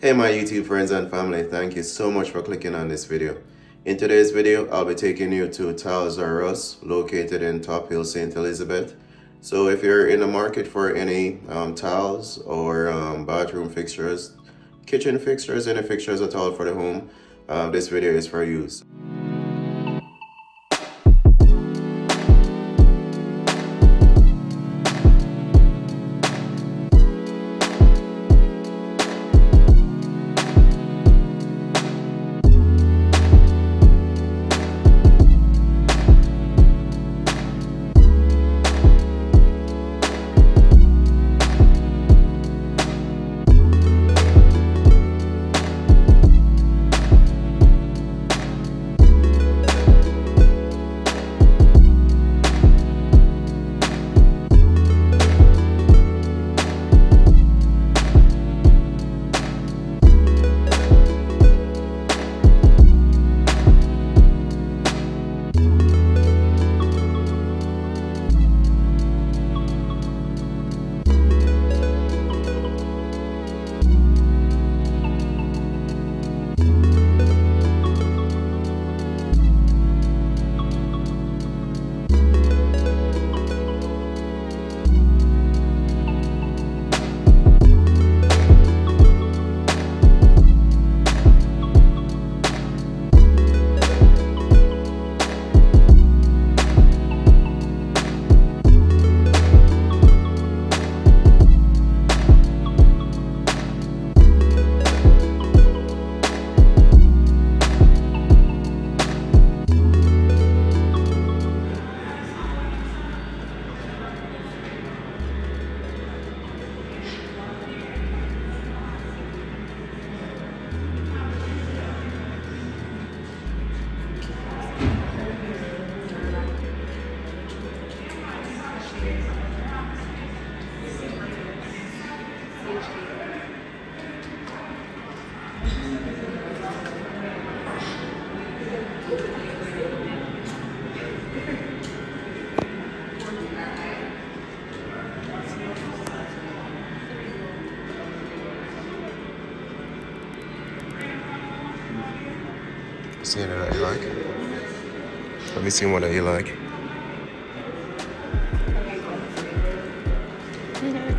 Hey my YouTube friends and family, thank you so much for clicking on this video. In today's video, I'll be taking you to Tiles R Us, located in Top Hill, St. Elizabeth. So if you're in the market for any tiles or bathroom fixtures, kitchen fixtures, any fixtures at all for the home, this video is for you. See any that you like? Let me see one that you like.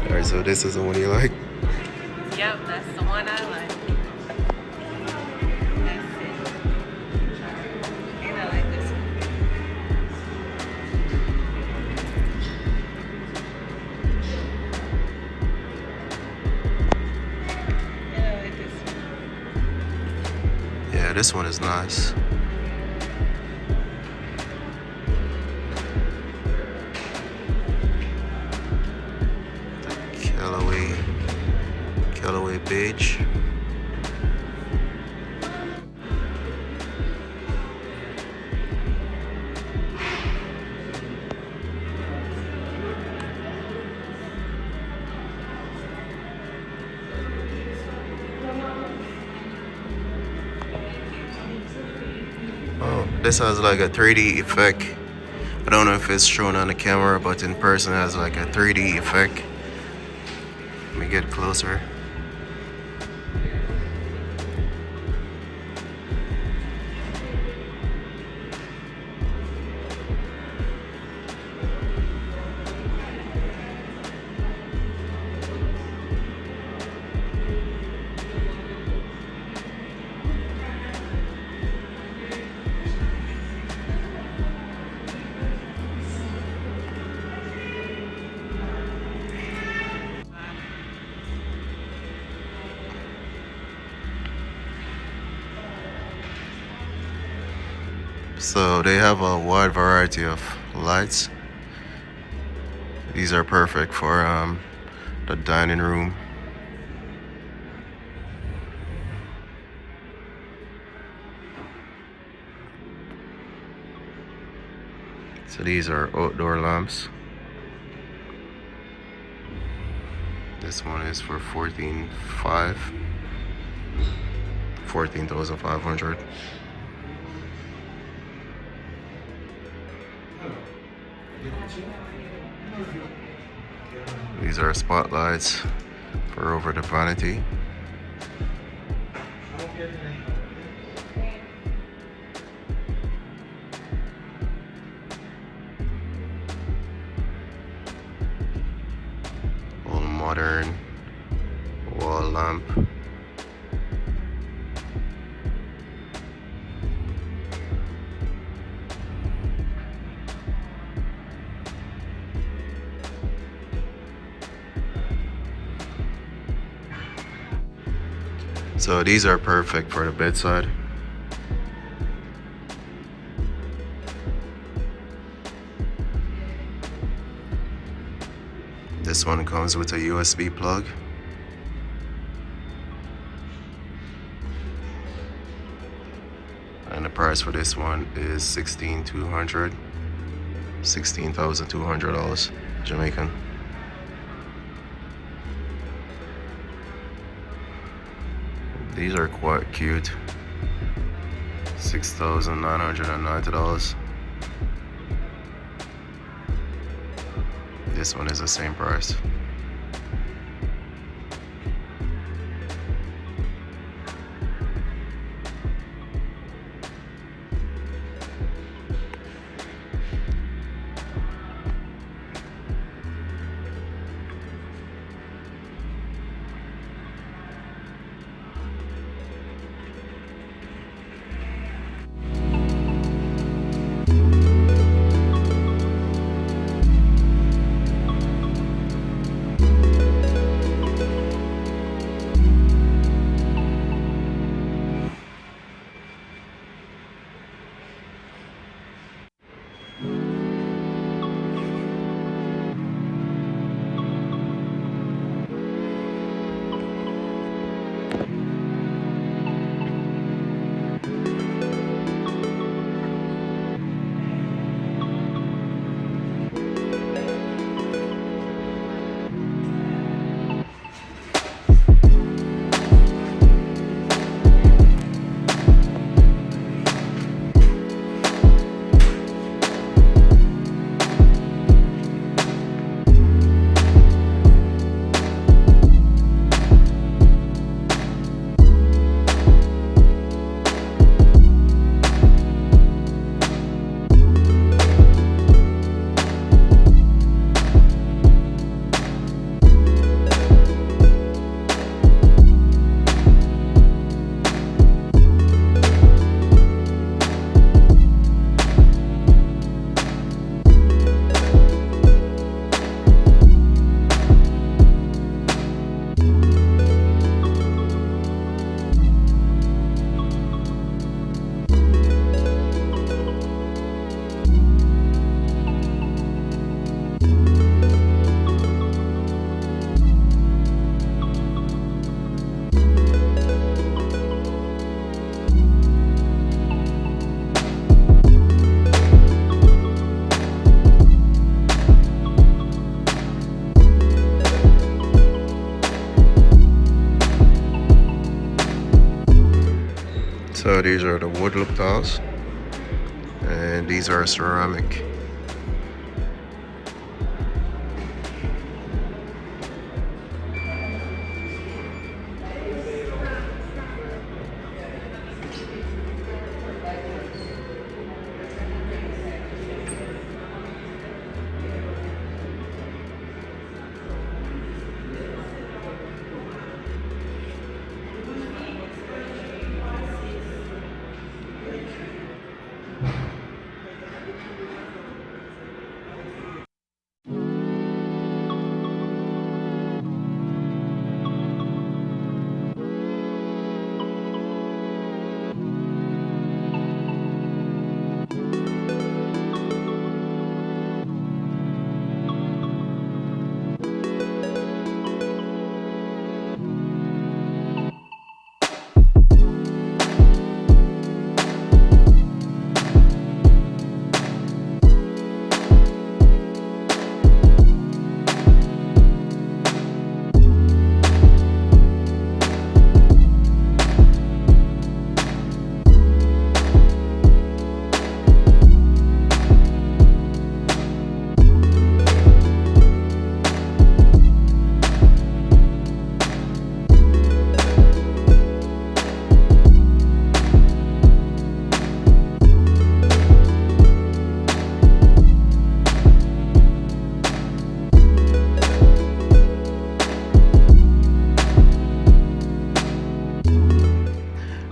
Alright, so this is the one you like? Yep, that's the one I like. That's it. And I like this one. And I like this one. Yeah, this one is nice. Callaway beige. Oh, this has like a 3D effect. I don't know if it's shown on the camera, but in person it has like a 3D effect. Let me get closer. So they have a wide variety of lights. These are perfect for the dining room. So these are outdoor lamps. This one is for 14,500. These are spotlights for over the vanity. All modern wall lamp. So these are perfect for the bedside. This one comes with a USB plug. And the price for this one is $16,200 Jamaican. These are quite cute. $6,990. This one is the same price. So these are the wood look tiles, and these are ceramic.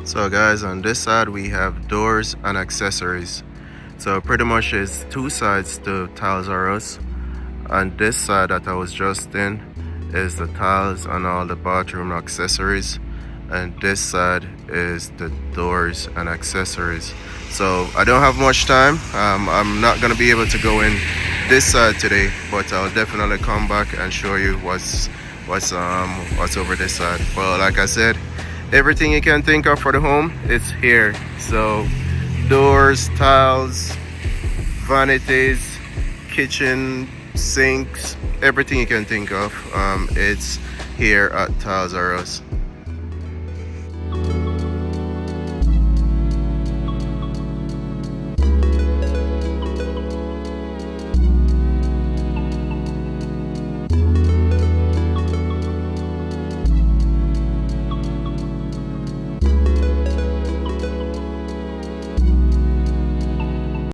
So guys, on this side we have doors and accessories. So pretty much it's two sides to Tiles R Us. On this side that I was just in is the tiles and all the bathroom accessories, and this side is the doors and accessories. So I don't have much time. I'm not gonna be able to go in this side today, but I'll definitely come back and show you what's over this side. But like I said, everything you can think of for the home, it's here. So doors, tiles, vanities, kitchen sinks, everything you can think of, it's here at Tiles R Us.